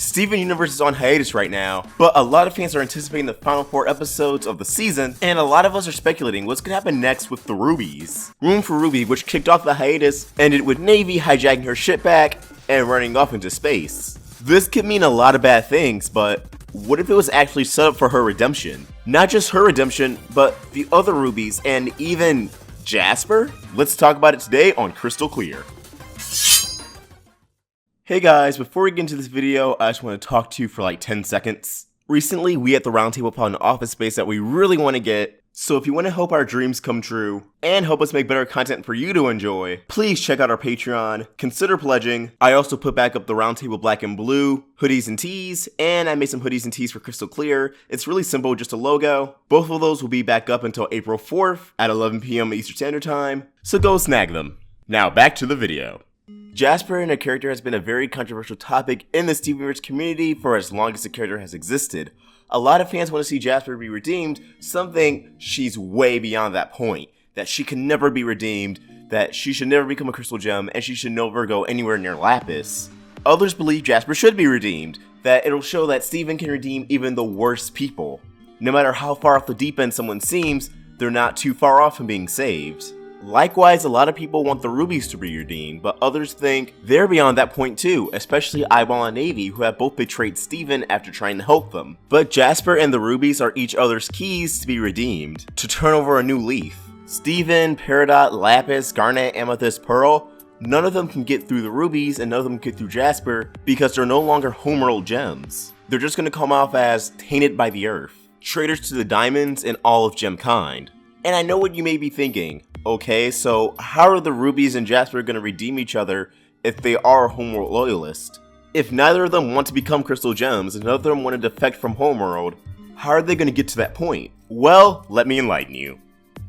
Steven Universe is on hiatus right now, but a lot of fans are anticipating the final 4 episodes of the season, and a lot of us are speculating what's gonna happen next with the Rubies. Room for Ruby, which kicked off the hiatus, ended with Navy hijacking her ship back and running off into space. This could mean a lot of bad things, but what if it was actually set up for her redemption? Not just her redemption, but the other Rubies and even Jasper? Let's talk about it today on Crystal Clear. Hey guys, before we get into this video, I just want to talk to you for like 10 seconds. Recently, we at the Roundtable found an office space that we really want to get, so if you want to help our dreams come true, and help us make better content for you to enjoy, please check out our Patreon, consider pledging. I also put back up the Roundtable Black and Blue hoodies and tees, and I made some hoodies and tees for Crystal Clear. It's really simple, just a logo. Both of those will be back up until April 4th at 11 PM Eastern Standard Time, so go snag them. Now back to the video. Jasper and a character has been a very controversial topic in the Steven Universe community for as long as the character has existed. A lot of fans want to see Jasper be redeemed, some think she's way beyond that point, that she can never be redeemed, that she should never become a crystal gem, and she should never go anywhere near Lapis. Others believe Jasper should be redeemed, that it'll show that Steven can redeem even the worst people. No matter how far off the deep end someone seems, they're not too far off from being saved. Likewise, a lot of people want the Rubies to be redeemed, but others think they're beyond that point too, especially Eyeball and Navy, who have both betrayed Steven after trying to help them. But Jasper and the Rubies are each other's keys to be redeemed, to turn over a new leaf. Steven, Peridot, Lapis, Garnet, Amethyst, Pearl, none of them can get through the Rubies and none of them can get through Jasper because they're no longer homeworld gems. They're just going to come off as tainted by the earth, traitors to the diamonds and all of gemkind. And I know what you may be thinking. Okay, so how are the Rubies and Jasper going to redeem each other if they are Homeworld loyalists? If neither of them want to become Crystal Gems and none of them want to defect from Homeworld, how are they going to get to that point? Well, let me enlighten you.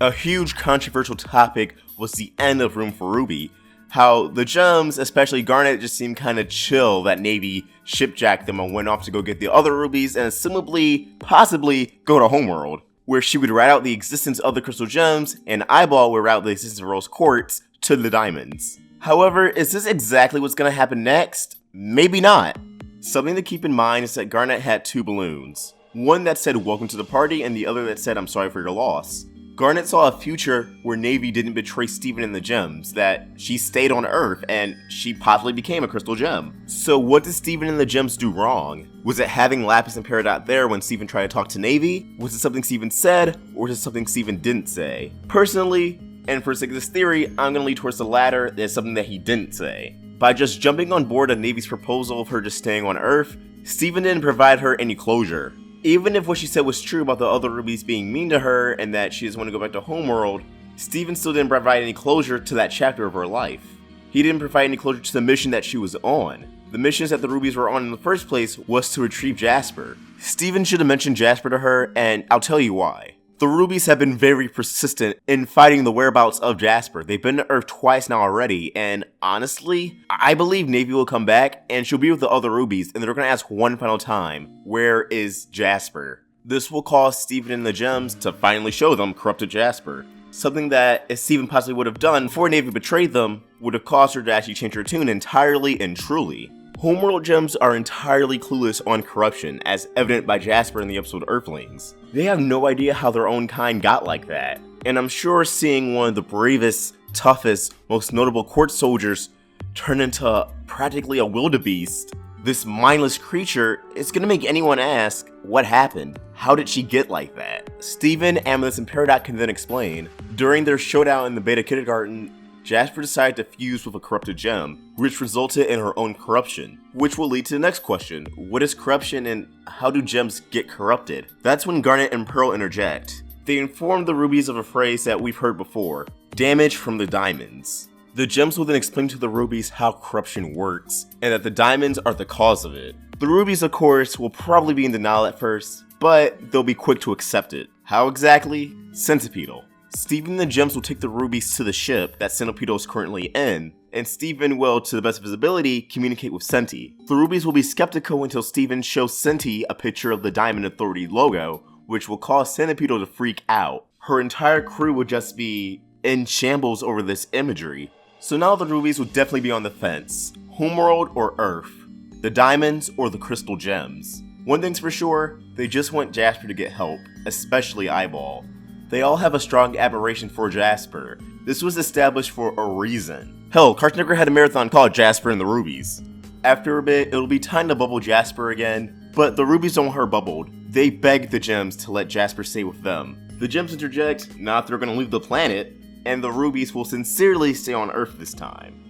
A huge controversial topic was the end of Room for Ruby, how the Gems, especially Garnet, just seemed kinda chill that Navy shipjacked them and went off to go get the other Rubies and assumably, possibly, go to Homeworld, where she would rat out the existence of the Crystal Gems, and Eyeball would route the existence of Rose Quartz to the Diamonds. However, is this exactly what's going to happen next? Maybe not. Something to keep in mind is that Garnet had 2 balloons. One that said welcome to the party, and the other that said I'm sorry for your loss. Garnet saw a future where Navy didn't betray Steven and the Gems, that she stayed on Earth and she possibly became a Crystal Gem. So what did Steven and the Gems do wrong? Was it having Lapis and Peridot there when Steven tried to talk to Navy? Was it something Steven said, or was it something Steven didn't say? Personally, and for the sake of this theory, I'm gonna lean towards the latter, as something that he didn't say. By just jumping on board of Navy's proposal of her just staying on Earth, Steven didn't provide her any closure. Even if what she said was true about the other Rubies being mean to her and that she just wanted to go back to Homeworld, Steven still didn't provide any closure to that chapter of her life. He didn't provide any closure to the mission that she was on. The missions that the Rubies were on in the first place was to retrieve Jasper. Steven should have mentioned Jasper to her, and I'll tell you why. The Rubies have been very persistent in fighting the whereabouts of Jasper. They've been to Earth twice now already, and honestly, I believe Navy will come back and she'll be with the other Rubies, and they're gonna ask one final time, where is Jasper? This will cause Steven and the Gems to finally show them corrupted Jasper. Something that, if Steven possibly would have done before Navy betrayed them, would have caused her to actually change her tune entirely and truly. Homeworld Gems are entirely clueless on corruption, as evident by Jasper in the episode Earthlings. They have no idea how their own kind got like that, and I'm sure seeing one of the bravest, toughest, most notable court soldiers turn into practically a wildebeest, this mindless creature, is gonna make anyone ask, what happened? How did she get like that? Steven, Amethyst, and Peridot can then explain. During their showdown in the Beta Kindergarten, Jasper decided to fuse with a corrupted gem, which resulted in her own corruption. Which will lead to the next question, what is corruption and how do gems get corrupted? That's when Garnet and Pearl interject. They inform the Rubies of a phrase that we've heard before, damage from the diamonds. The Gems will then explain to the Rubies how corruption works, and that the diamonds are the cause of it. The Rubies, of course, will probably be in denial at first, but they'll be quick to accept it. How exactly? Centipedal. Steven and the Gems will take the Rubies to the ship that Centipedal is currently in, and Steven will, to the best of his ability, communicate with Centi. The Rubies will be skeptical until Steven shows Centi a picture of the Diamond Authority logo, which will cause Centipedal to freak out. Her entire crew would just be in shambles over this imagery. So now the Rubies will definitely be on the fence. Homeworld or Earth? the diamonds or the crystal gems. One thing's for sure, they just want Jasper to get help, especially Eyeball. They all have a strong admiration for Jasper. This was established for a reason. Hell, Cartoon Network had a marathon called Jasper and the Rubies. After a bit, it'll be time to bubble Jasper again, but the Rubies don't want her bubbled. They beg the gems to let Jasper stay with them. The gems interject, not they're gonna leave the planet, and the Rubies will sincerely stay on Earth this time.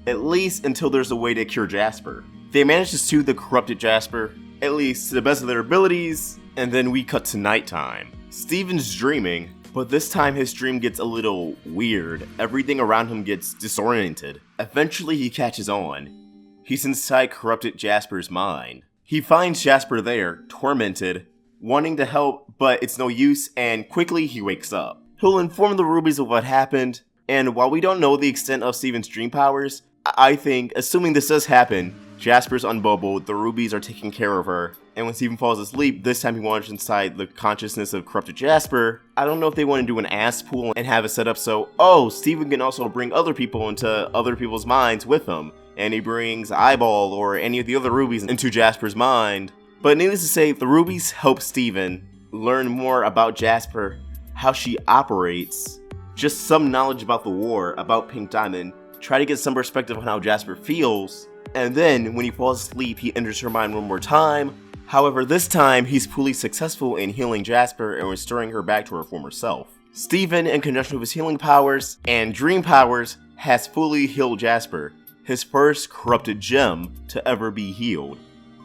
At least until there's a way to cure Jasper. They manage to soothe the corrupted Jasper, at least to the best of their abilities, and then we cut to nighttime. Steven's dreaming, but this time his dream gets a little weird. Everything around him gets disoriented. Eventually he catches on. He's inside corrupted Jasper's mind. He finds Jasper there, tormented, wanting to help, but it's no use, and quickly he wakes up. He'll inform the Rubies of what happened, and while we don't know the extent of Steven's dream powers, I think, assuming this does happen, Jasper's unbubbled, the Rubies are taking care of her, and when Steven falls asleep, this time he wanders inside the consciousness of corrupted Jasper. I don't know if they want to do an ass pool and have it set up so, oh, Steven can also bring other people into other people's minds with him, and he brings Eyeball or any of the other Rubies into Jasper's mind. But needless to say, the Rubies help Steven learn more about Jasper, how she operates, just some knowledge about the war, about Pink Diamond, try to get some perspective on how Jasper feels, and then when he falls asleep, he enters her mind one more time. However, this time, he's fully successful in healing Jasper and restoring her back to her former self. Steven, in conjunction with his healing powers and dream powers, has fully healed Jasper, his first corrupted gem to ever be healed.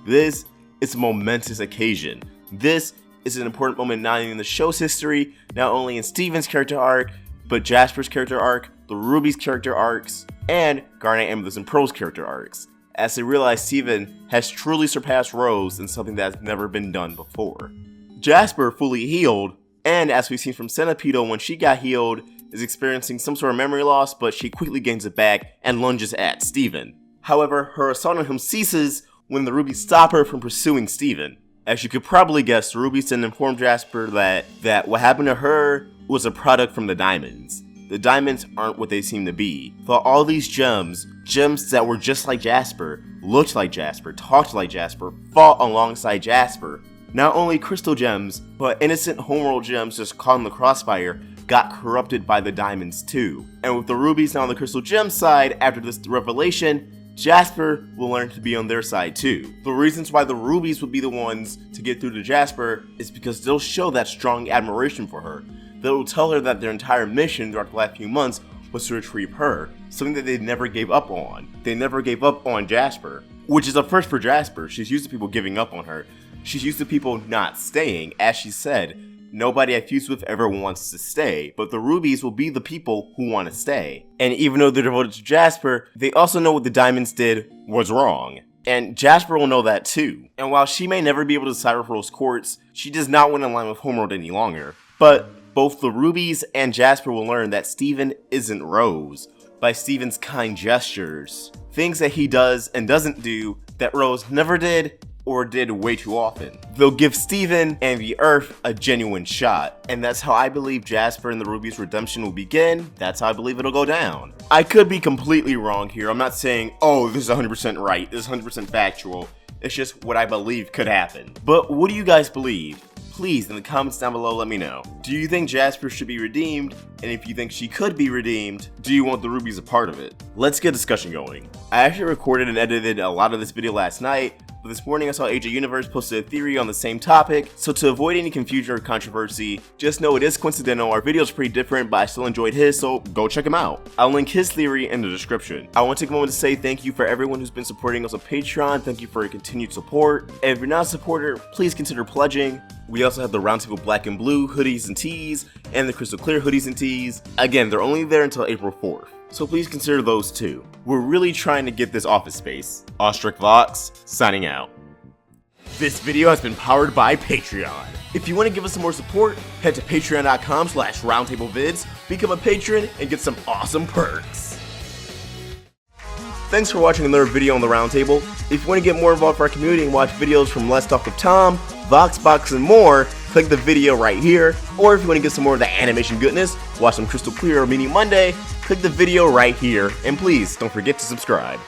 This is a momentous occasion. This is an important moment not only in the show's history, not only in Steven's character arc, but Jasper's character arc, the Rubies' character arcs, and Garnet, Amethyst, and Pearl's character arcs, as they realize Steven has truly surpassed Rose in something that has never been done before. Jasper, fully healed, and as we've seen from Centipede when she got healed, is experiencing some sort of memory loss, but she quickly gains it back and lunges at Steven. However, her assault on him ceases when the Rubies stop her from pursuing Steven. As you could probably guess, the Rubies didn't inform Jasper that what happened to her was a product from the diamonds. The diamonds aren't what they seem to be. For all these gems that were just like Jasper, looked like Jasper, talked like Jasper, fought alongside Jasper. Not only crystal gems, but innocent homeworld gems just caught in the crossfire got corrupted by the diamonds too. And with the Rubies now on the crystal gem side, after this revelation, Jasper will learn to be on their side too. The reasons why the Rubies would be the ones to get through to Jasper is because they'll show that strong admiration for her. They'll tell her that their entire mission throughout the last few months was to retrieve her, something that they never gave up on. They never gave up on Jasper, which is a first for Jasper. She's used to people giving up on her. She's used to people not staying. As she said, nobody I fused with ever wants to stay, but the Rubies will be the people who want to stay. And even though they're devoted to Jasper, they also know what the diamonds did was wrong. And Jasper will know that too. And while she may never be able to decipher Pearl's courts, she does not want to align with Homeworld any longer. But both the Rubies and Jasper will learn that Steven isn't Rose by Steven's kind gestures. Things that he does and doesn't do that Rose never did or did way too often. They'll give Steven and the Earth a genuine shot, and that's how I believe Jasper and the Rubies' redemption will begin. That's how I believe it'll go down. I could be completely wrong here. I'm not saying, oh, this is 100% right, this is 100% factual. It's just what I believe could happen. But what do you guys believe? Please, in the comments down below, let me know. Do you think Jasper should be redeemed? And if you think she could be redeemed, do you want the Rubies a part of it? Let's get a discussion going. I actually recorded and edited a lot of this video last night, but this morning I saw AJ Universe posted a theory on the same topic, so to avoid any confusion or controversy, just know it is coincidental. Our video's pretty different, but I still enjoyed his, so go check him out. I'll link his theory in the description. I want to take a moment to say thank you for everyone who's been supporting us on Patreon. Thank you for your continued support. And if you're not a supporter, please consider pledging. We also have the Roundtable Black and Blue hoodies and tees, and the Crystal Clear hoodies and tees. Again, they're only there until April 4th, so please consider those too. We're really trying to get this office space. Ostrich Vox, signing out. This video has been powered by Patreon. If you want to give us some more support, head to patreon.com/roundtablevids, become a patron, and get some awesome perks. Thanks for watching another video on the Roundtable. If you want to get more involved with our community and watch videos from Let's Talk with Tom, Voxbox, and more, click the video right here. Or if you want to get some more of the animation goodness, watch some Crystal Clear or Meaning Monday, click the video right here. And please, don't forget to subscribe.